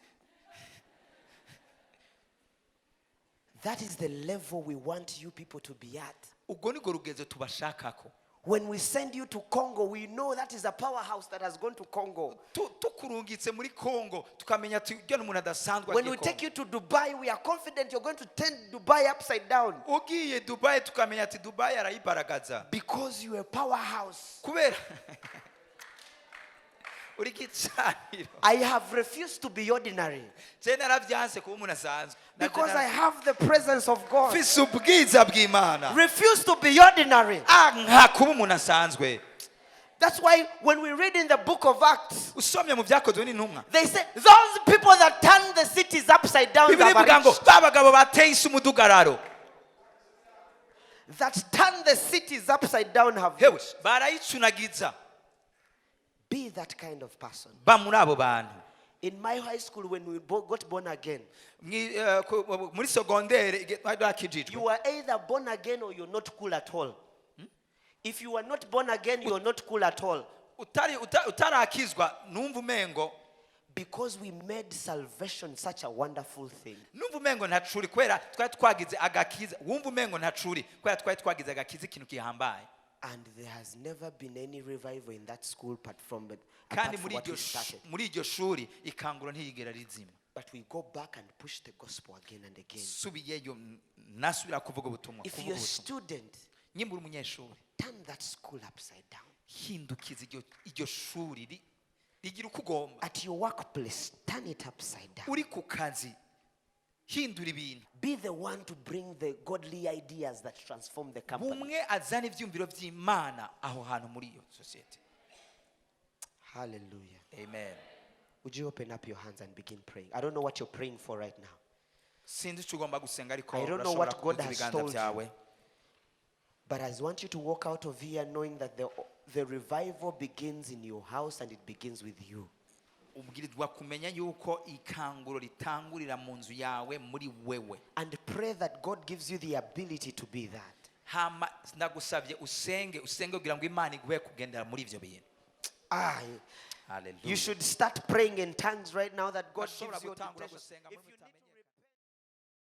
That is the level we want you people to be at. Ubwo niko rugezo tubashakako. When we send you to Congo, we know that is a powerhouse that has gone to Congo. Tukurungitse muri Congo tukamenya tujya n'umuntu adasanzwe. When we take you to Dubai, we are confident you're going to turn Dubai upside down. Ugiye Dubai tukamenya ati Dubai arayibaragaza. Because you are a powerhouse. Kubera uri gicaniro. I have refused to be ordinary. Je naravyanse kuba umuntu asanzwe. Because I have the presence of God. Fise ubwiza bw'Imana. Refuse to be ordinary. Nka kuba umuntu asanzwe. That's why when we read in the book of Acts, Usomye mu byakozwe n'intumwa. they say those people that turn the cities upside down, Bibiri bivuga ngo babagabo bateye isi umudugararo. that turn the cities upside down have Hewe barayicunagiza. Be that kind of person. Ba muri abo bantu. In my high school, when we got born again, muri segondere you are either born again or you're not cool at all. If you are not born again, you are not cool at all. utarakizwa numva umengo because we made salvation such a wonderful thing. Numva umengo ntacuri kwera twari twagize agakiza wumva umengo ntacuri kwera twari twagize agakiza ikintu kihambaye. And there has never been any revival in that school apart from kandi muri iryo shuri ikanguro ntiyigera rizima. But we go back and push the gospel again and again. Subiyeyo nasubira kuvuga ubutumwa. If you're a student, nyimbura umunyeshuri, turn that school upside down. Hindukiza iryo shuri rigira ukugomba. At your workplace, turn it upside down. Uri ku kazi hindura ibintu. Be the one to bring the godly ideas that transform the company. Bumwe azana ivyumviro vy'Imana aho hantu muri iyo society. Hallelujah. Amen. Would you open up your hands and begin praying? I don't know what you're praying for right now. I don't know what God has told you. But I want you to walk out of here knowing that the revival begins in your house and it begins with you. And pray that God gives you the ability to be that. Hallelujah. You should start praying in tongues right now that God gives you.